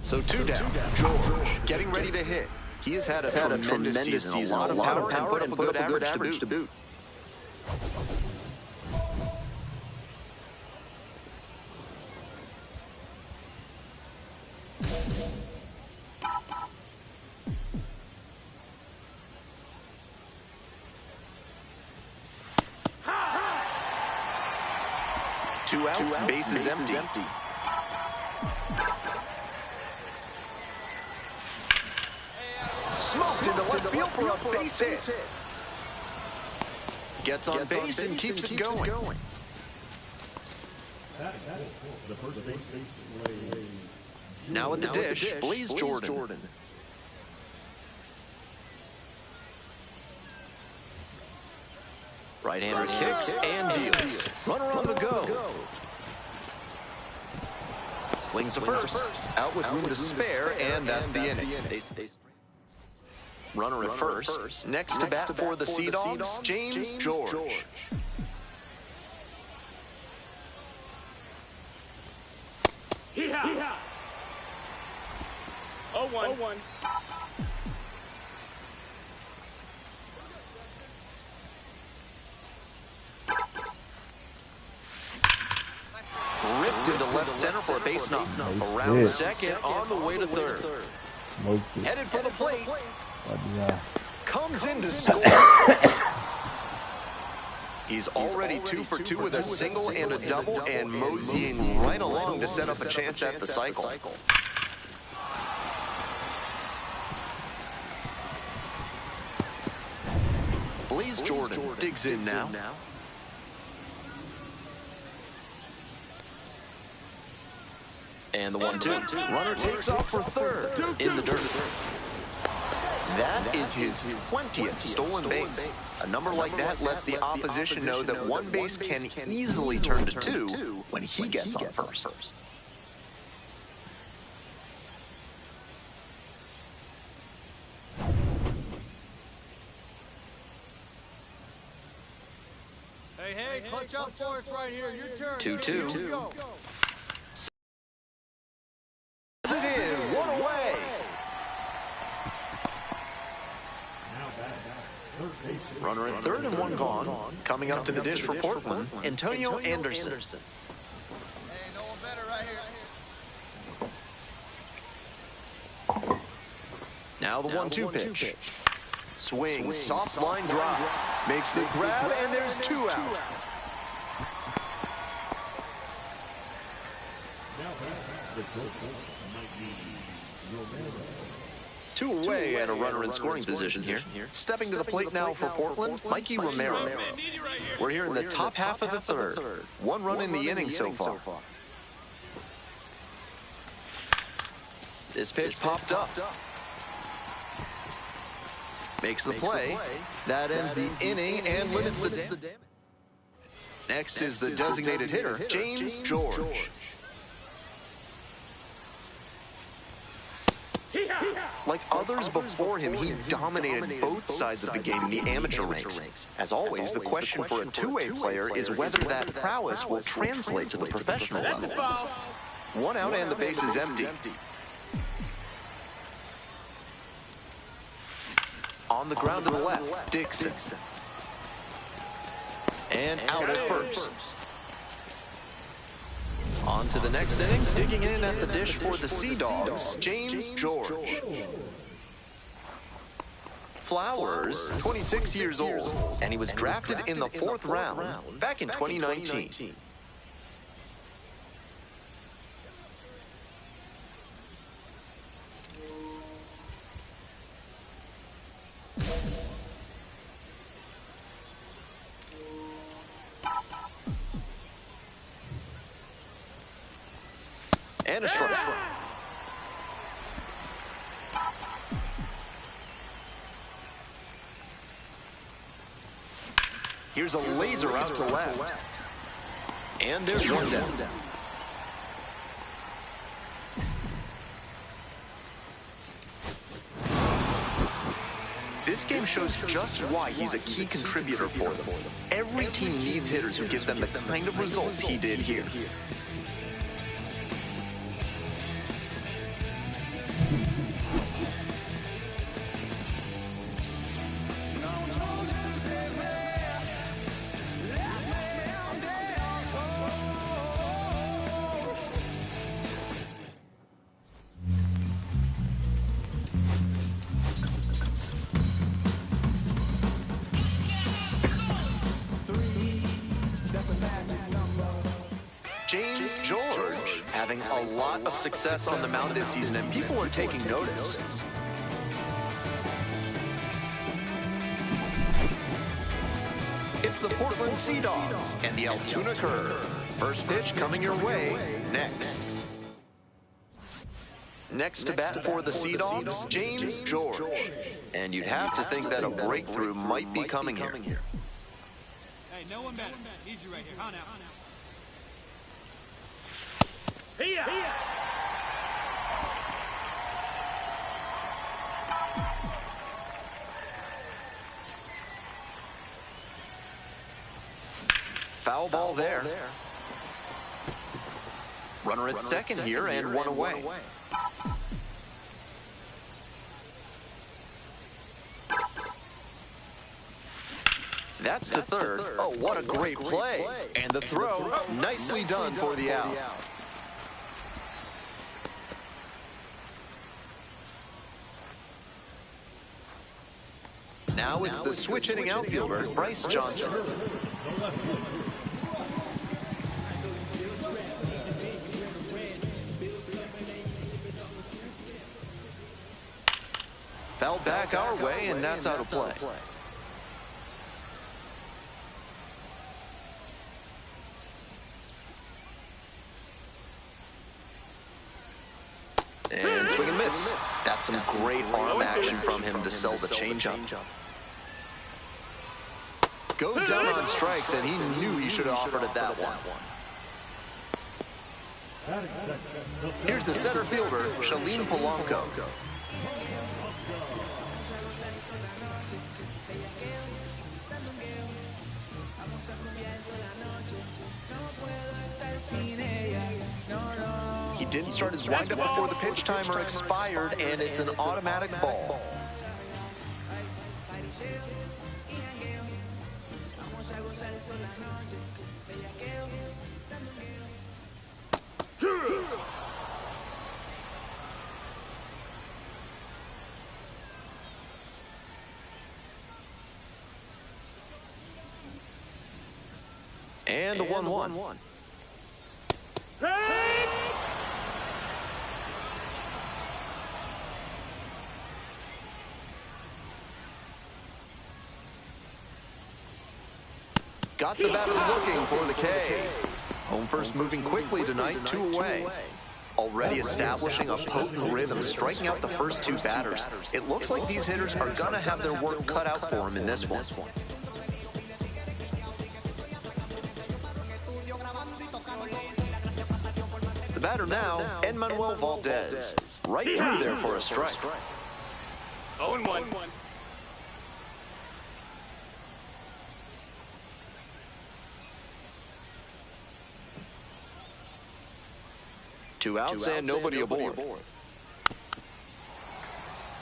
So two down. George getting ready to hit. He has had a tremendous season, a lot of power, and put up a good average to boot. Two outs, bases empty. Smoked into left field for a base hit. Gets on base and keeps it going. Now at the dish, Blaze Jordan. Right-hander kicks and deals. Runner on the go. Slings to first. Out with room to spare, and that's the inning. Runner at first. Next to bat for the Sea Dogs, James George. Hee-haw! 0-1. Ripped into left center for a base knock. Around second, on the way to third. Headed for the plate. Comes in to score. He's already 2 for 2 with a single and a double, and moseying right along to set up a chance at the cycle. Blaze Jordan digs in now. And the 1-2. Runner takes off for third in the dirt. That is his 20th stolen base. A number like that lets the opposition know that one base can easily turn to 2 when he gets on first. Hey, clutch up for us right here. Your turn. 2-2. It in, one away. Runner at third and one gone. Coming up to the dish for Portland, Antonio Anderson. Hey, no one better right here. Now the 1-2 pitch. Swing, soft line drive. Makes the grab, and there's 2 out. Two away and a runner in scoring position here. Stepping to the plate now for Portland, Mikey Romero. We're here in the top half of the third. 1 run in the inning so far. This pitch popped up. Makes the play. That ends the inning and limits the damage. Next is the designated hitter, James George. Like others before him, he dominated both sides of the game in the amateur ranks. As always, the question for a two-way player is whether that prowess will translate to the professional level. 1 out and the base is empty. On the ground to the left, Dixon. And out at first. On to the next inning, digging in at the dish for the Sea Dogs, James George. Flowers, 26 years old, and he was drafted in the 4th round back in 2019. And a strike. Here's a laser out to left. And there's 1 down. This game shows just why he's a key contributor for them. Every team needs hitters who give them the kind of results he did here. James George having a lot of success on the mound this season, and people are taking notice. It's the Portland Sea Dogs and the Altoona Curve. First pitch coming your way next. Next to bat for the Sea Dogs, James George. And you'd have to think that a breakthrough might be coming here. Hey, no one better. Need you right here. Huh, now? Here. Foul ball there. Runner at second here and one away. That's to third. Oh, what a great play. And the throw, nicely done for the out. Now it's the switch-hitting outfielder, Bryce Johnson. Foul back our way, and that's out of play. And swing and miss. That's some great arm action from him to sell the changeup. Goes down on strikes, and he knew he should have offered it that one. Here's the center fielder, Shalin Polanco. He didn't start his windup before the pitch timer expired, and it's an automatic ball. And the 1-1. Got the batter looking for the K. Home first moving quickly tonight, 2 away. Already establishing a potent rhythm, striking out the first 2 batters. It looks like these hitters are going to have their work cut out for them in this one. The batter now, Enmanuel Valdez. Right through there for a strike. 0-1. 2 outs and nobody aboard.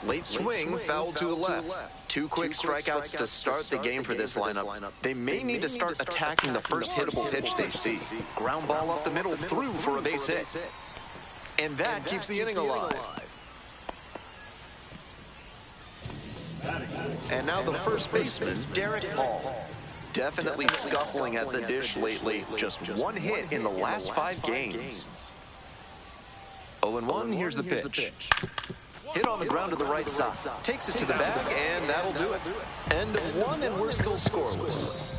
Late swing, foul to the left. 2 quick strikeouts to start the game for this lineup. They may need to start attacking the first hittable pitch they see. Ground ball up the middle, through for a base hit. And that keeps the inning alive. And now the first baseman, Derek Hall. Definitely scuffling at the dish lately. Just 1 hit in the last 5 games. 0-1, here's the pitch. Hit on the ground to the right side. Takes it to the bag, and that'll do it. End of 1, and we're still scoreless.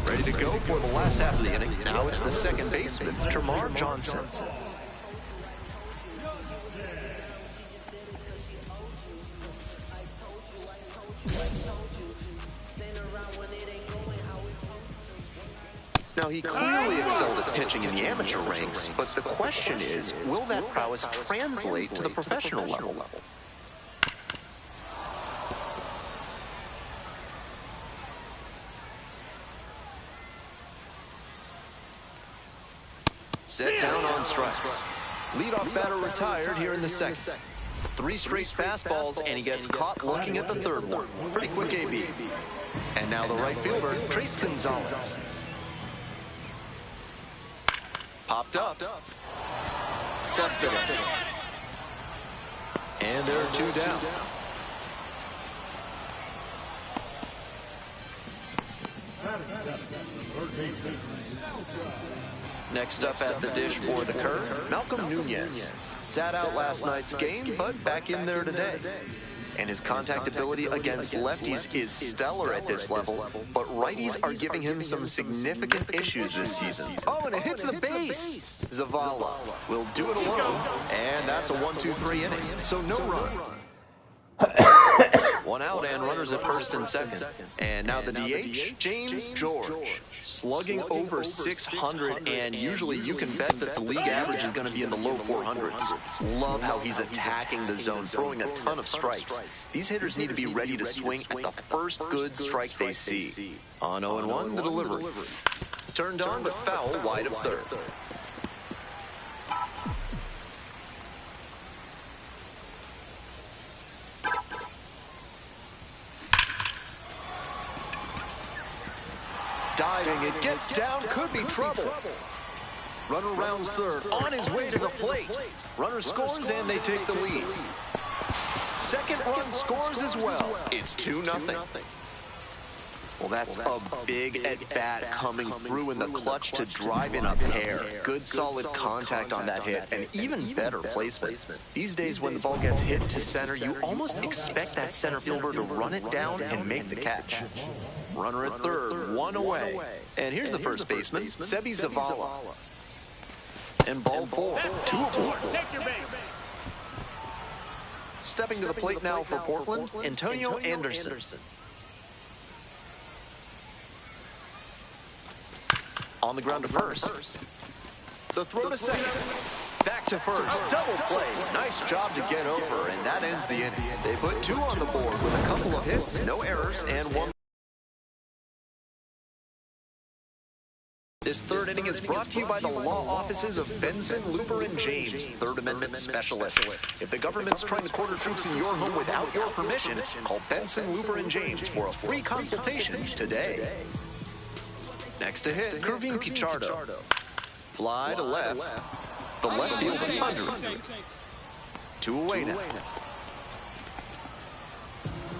Ready to go for the last half of the inning. Now it's the second baseman, Termarr Johnson. Now, he clearly excelled at pitching in the amateur ranks, but the question is, will that prowess translate to the professional level? Set down on strikes. Leadoff batter retired here in the second. 3 straight fastballs, and he gets caught looking at the third one. Pretty quick AB. And now the right fielder, Trace Gonzalez. Popped up. Cespedes. And there are 2 down. Next up at the dish for the curve, Malcolm Nunez. Sat out last night's game, but back in there today. And his contact ability against lefties is stellar at this level, but righties are giving him some significant issues this season. Oh, and it hits the base! Zavala will do it alone, and that's a 1-2-3 inning, so no run. One out and runners at first and second. And now the DH, James George. Slugging over 600, and usually you can bet that the league average is going to be in the low 400s. Love how he's attacking the zone, throwing a ton of strikes. These hitters need to be ready to swing at the first good strike they see. On 0-1, the delivery. Turned on, but foul wide of third. Diving, it gets down, could be trouble. Runner rounds third, on his way to the plate. Runner scores and they take the lead. Second run scores as well. It's 2-0. Well, that's a big at-bat coming through in the clutch to drive in a pair. Good solid contact on that hit, and even better placement. These days when the ball gets hit to center, you almost expect that center fielder to run it down and make the catch. Runner at third, one away. And here's the first baseman, Sebi Zavala. And ball four, 2 aboard. Stepping to the plate now for Portland, Antonio Anderson. On the ground to first. The throw to second. Back to first. Double play. Nice job to get over, and that ends the inning. They put 2 on the board with a couple of hits, no errors, and 1. This third inning is brought to you by the law offices of Benson, Looper, and James, Third Amendment specialists. If the government's trying to quarter troops in your home without your permission, call Benson, Looper, and James for a free consultation today. Next to hit, Kervin Pichardo. Fly to left. The left fielder under him. 2 away now.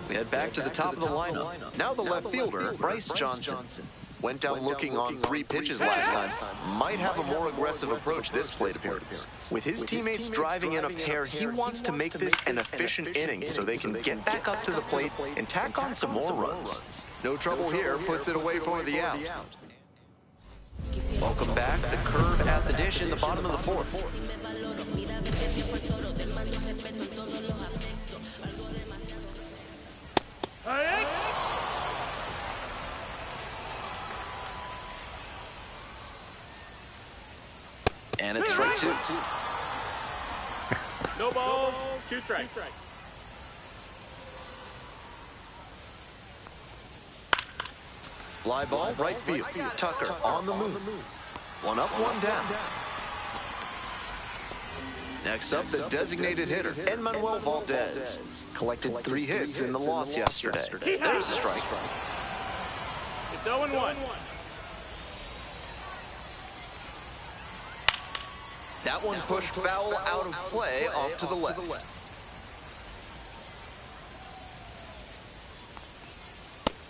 We head back to the top of the lineup. Now the left fielder, Bryce Johnson. Went down looking on 3 pitches last time. Might have a more aggressive approach this plate appearance. With his teammates driving in a pair, he wants to make this an efficient inning so they can get back up to the plate and tack on some more runs. No trouble here, puts it away for the out. Welcome back, the curve at the dish in the bottom of the 4th. And it's strike 2. No balls, 2 strikes. Fly ball, right field. Tucker on the move. 1 up, 1 down. Next up, the designated hitter, Enmanuel Valdez. Collected 3 hits in the loss yesterday. There's a strike. It's 0-1. That one pushed foul out of play off to the left.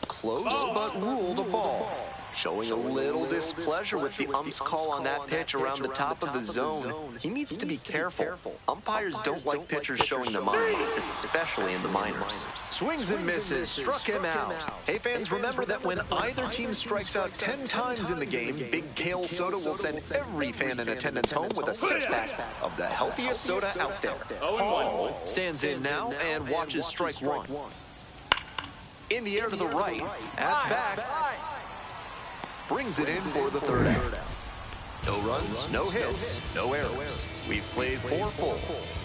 Close but ruled a ball. Showing a little displeasure with the ump's call on that pitch around the top of the zone. He needs to be careful. Umpires don't like pitchers showing them on, especially in the minors. Swings and misses, struck him out. Hey fans, remember that when either team strikes out 10 times in the game, Big Kale Soda will send every fan in attendance home with a 6-pack of the healthiest soda out there. Hall stands in now and watches strike 1. In the air to the right, that's back. Brings it in for the 3rd out. No runs, no hits, no errors. We've played 4 full.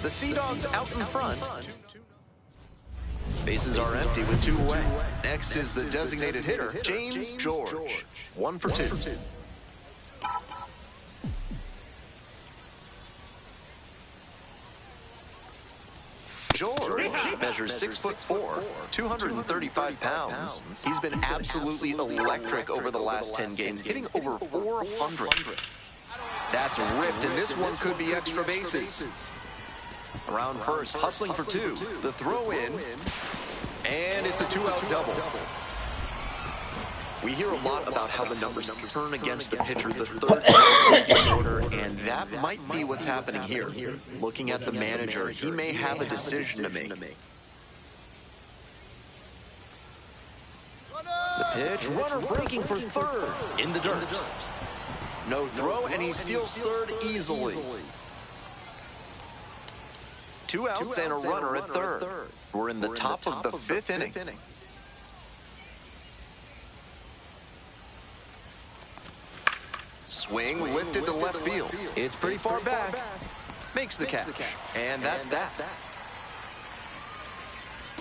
The Sea Dogs out in front. Bases are empty with 2 away. Next is the designated hitter, James George. 1 for 2. George measures 6'4", 235 pounds. He's been absolutely electric over the last 10 games, hitting over 400. That's ripped, and this one could be extra bases. Around first, hustling for 2. The throw in, and it's a 2-out double. We hear a lot about how the numbers turn against the pitcher the third time in the order, and that might be what's happening here. Looking at the manager, he may have a decision to make. The pitch, runner breaking for third, in the dirt. No throw, and he steals third easily. 2 outs and a runner at third. We're in the top of the 5th inning. Swing lifted to left field. It's pretty far back. Makes the catch. And that's that.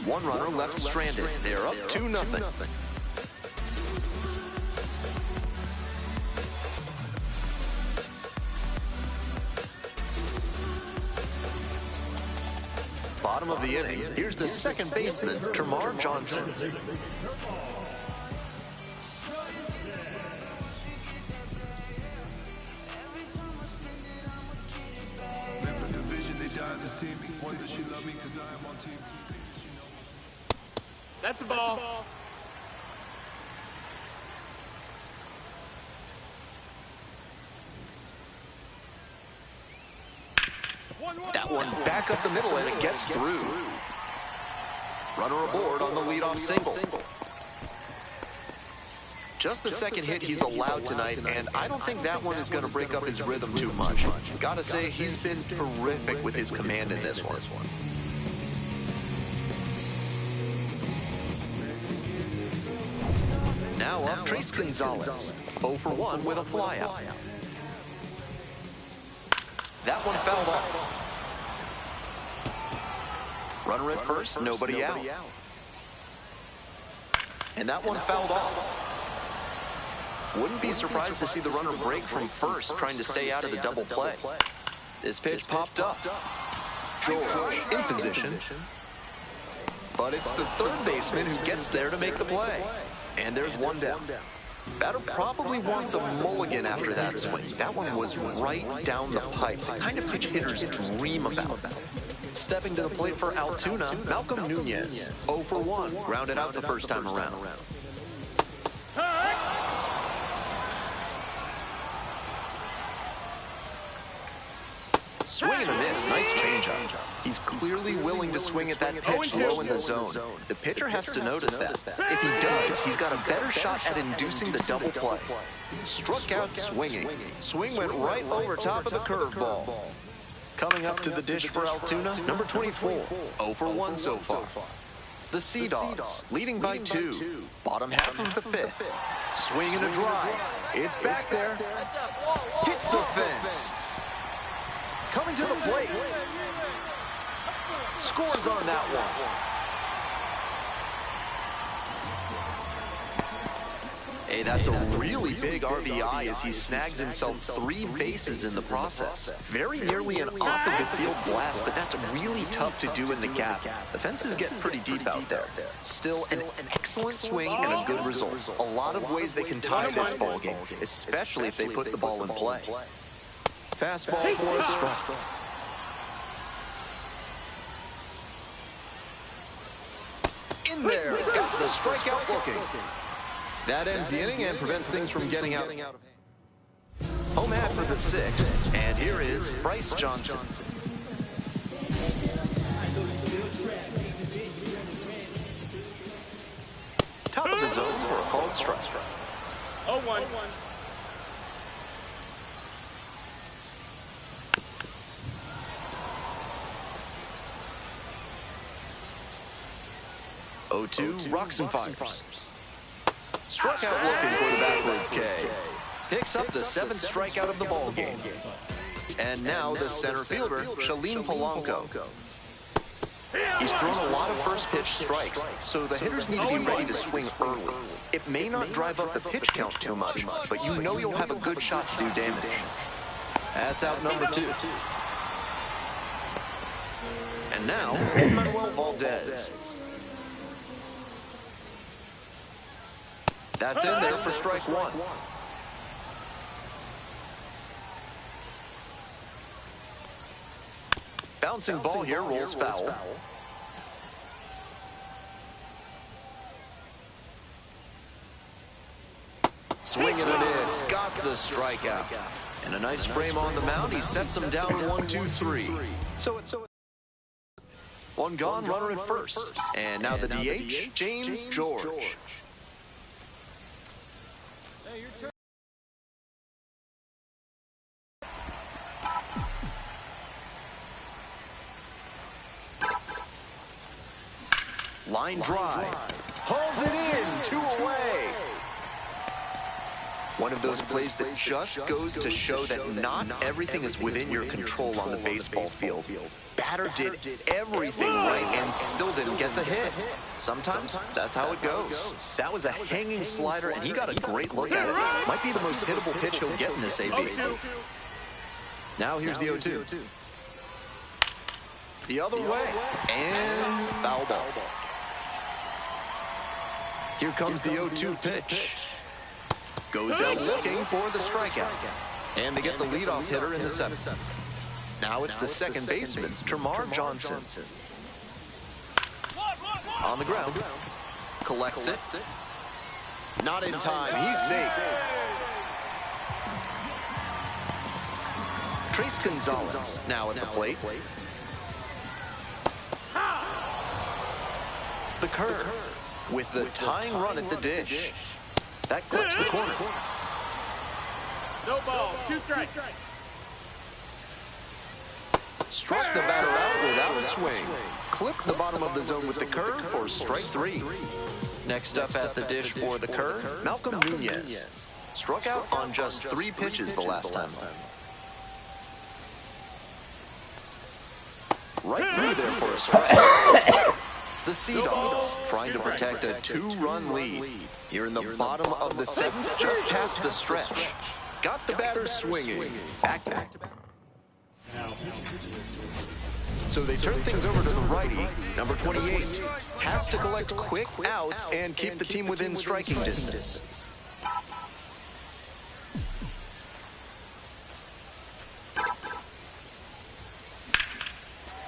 1 runner left stranded. They're up 2-0. Bottom of the inning. Here's the second baseman, Kamar Johnson. That's the ball. That one back up the middle, and it gets through. Runner aboard on the leadoff single. Just the second hit he's allowed tonight, and I don't think that one is going to break up his rhythm too much. Gotta say, he's been terrific with his command in this one. Now up, Trace Gonzalez. 0 for 1 with a flyout. That one fouled off. Runner at first, nobody out. And that one fouled off. Wouldn't be surprised to see the runner break from first, trying to stay out of the double play. This pitch popped up. George in position. But it's the third baseman who gets there to make the play. And there's one down. Batter probably wants a mulligan after that swing. That one was right down the pipe. The kind of pitch hitters dream about. Stepping to the plate for Altoona, Malcolm Nunez. 0 for 1. Grounded out the first time around. Swing and a miss. Nice changeup. He's clearly willing to swing at that pitch low in the zone. The pitcher has to notice that. If he does, he's got a better shot at inducing the double play. Struck out swinging. Swing went right over top of the curveball. Coming up to the dish for Altoona, number 24. 0 for 1 so far. The Sea Dogs, leading by 2. Bottom half of the 5th. Swing and a drive. It's back there. Hits the fence. Coming to the plate. Scores on that one. Hey, that's a really big RBI as he snags himself 3 bases in the process. Very nearly an opposite field blast, but that's really tough to do in the gap. The fences get pretty deep out there. Still an excellent swing and a good result. A lot of ways they can tie this ball game, especially if they put the ball in play. Fastball for a strike. In there, got the strikeout looking. That ends the inning and prevents things from getting out of hand. Home hat for the 6th, and here is Bryce Johnson. Top of the zone for a called strike. 0-1. 0-2, rocks and fires. Struck out looking for the backwards K. Picks up the 7th strikeout of the ball game. And now the center fielder, Shalin Polanco. He's thrown a lot of first pitch strikes, so the hitters need to be ready to swing early. It may not drive up the pitch count too much, but you know you'll have a good shot to do damage. That's out number 2. And now, Manuel Valdez. That's in there for strike 1. Bouncing ball here, rolls foul. Swing and a miss. Got the strikeout. And a nice frame on the mound. He sets him down 1-2-3. So it's one gone, runner at first. And now the DH, James George. Hey, your turn. Line drive. Hauls it in. 2 away. One of those plays that just goes to show that not everything is within your control on the baseball field. Batter did everything right and still didn't get the hit. Sometimes that's how it goes. That was a hanging slider, and he got a great look at it. Might be the most hittable pitch he'll get in this AB. Now here's the 0-2. The other way, and foul ball. Here comes the 0-2 pitch. Goes out looking for the strikeout. And they get the leadoff hitter in the 7th. Now it's the second baseman, Termarr Johnson. On the ground. Collects it. Not in time. He's safe. Trace Gonzalez now at the plate. The curve with the tying run at the dish. That clips the corner. No ball. 2 strikes. Struck the batter out without a swing. Clipped the bottom of the zone with the curve for strike 3. Next up at the dish for the curve, Malcolm Nunez. Struck out on just 3 pitches the last time. Right through there for a strike. The Sea Dogs trying to protect a 2-run lead. Here in the bottom of the 7th, just past the stretch. Got the batter swinging. Back to back. So they turn things over to the righty. Number 28 has to collect quick outs and keep the team within striking distance.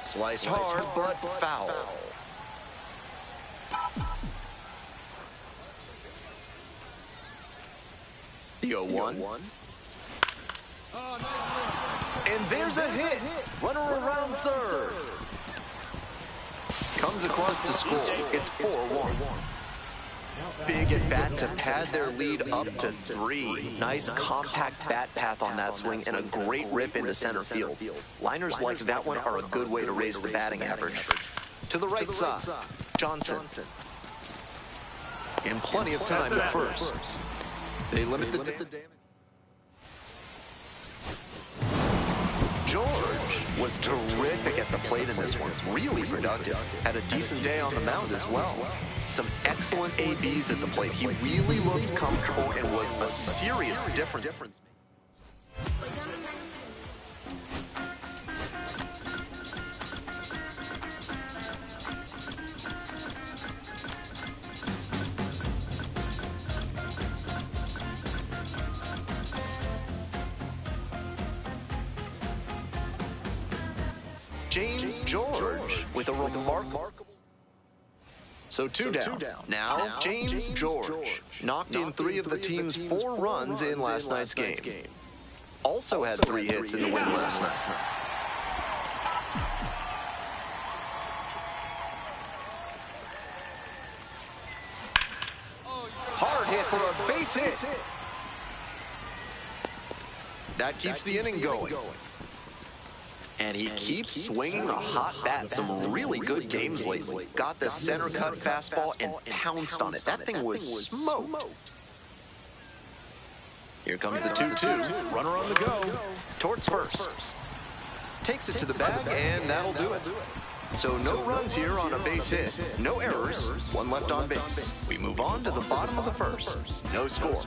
Sliced hard, but foul. The 0-1. And there's a hit. Runner around third. Comes across to score. It's 4-1. Big at bat to pad their lead up to 3. Nice compact bat path on that swing and a great rip into center field. Liners like that one are a good way to raise the batting average. To the right side, Johnson. And plenty of time at first. They limit the damage. George was terrific at the plate in this one. Really productive. Had a decent day on the mound as well. Some excellent ABs at the plate. He really looked comfortable and was a serious difference. James George with a remarkable. So two down. Now James George knocked in 3 of the team's 4 runs in last night's game. Also had 3 hits in the win last night. Hard hit for a base hit. That keeps the inning going. And he keeps swinging a hot bat. Some really good games lately. Got the center cut fastball and pounced on it. That thing was smoked. Here comes the 2-2. Runner on the go. Towards first. Takes it to the bag, and that'll do it. So no runs here on a base hit. No errors. 1 left on base. We move on to the bottom of the first. No score.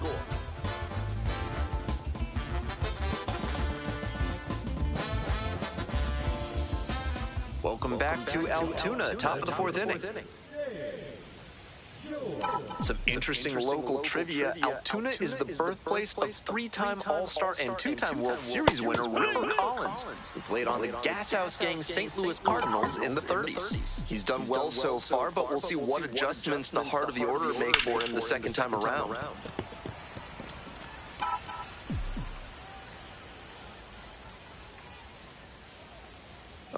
Welcome back to Altoona, top of the 4th inning. Some interesting local trivia. Altoona is the birthplace of 3-time All-Star and 2-time World Series winner Wilbur Collins, who played on the Gas House Gang St. Louis Cardinals in the 30s. He's done well so far, but we'll see what adjustments the heart of the order make for him the second time around.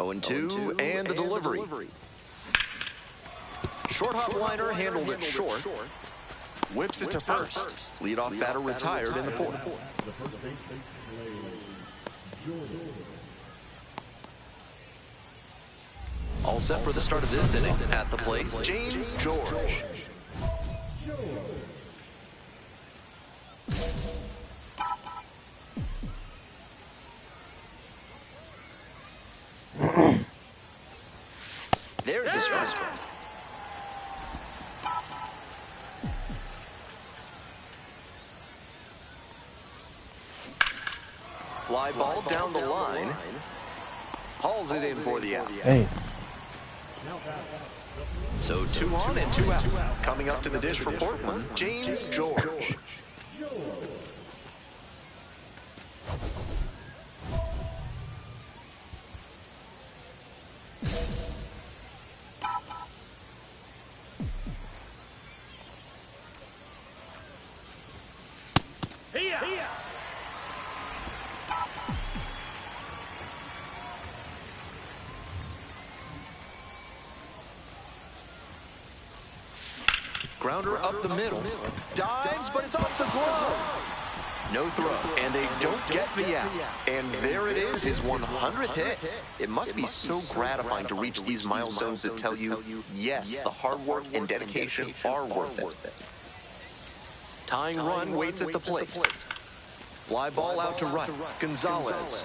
0-2, and the delivery. Short hop liner handled it short. Whips it to first. Leadoff batter retired in the fourth. All set for the start of this inning. At the plate, James George. There's a strike. Fly ball down the line. Hauls it in for the out. Hey. So 2 on and 2 out. Coming up to the dish for Portland, James George. Grounder up the middle. Dives, but it's off the glove. No throw, and they don't get the out. And there it is, his 100th hit. It must be so gratifying to reach these milestones that tell you, yes, the hard work and dedication are worth it. Tying run waits at the plate. Fly ball out to right. Gonzalez.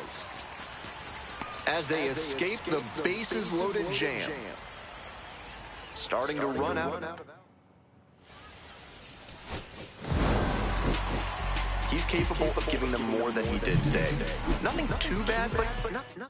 As they escape the bases-loaded jam. Starting to run out. He's capable of giving them more than he did today. Nothing too bad, but nothing.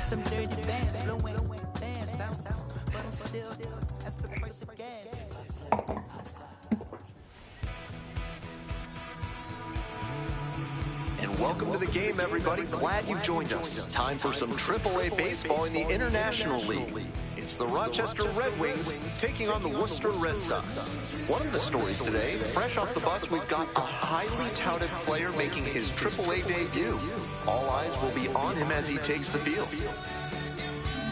Some dirty bands blowing bands out, but I'm still, that's the price of gas. And welcome to the game, everybody. Glad you've joined us. Time for some AAA baseball in the International League. It's the Rochester Red Wings taking on the Worcester Red Sox. One of the stories today, fresh off the bus, we've got a highly touted player making his AAA debut. All eyes will be on him as he takes the field.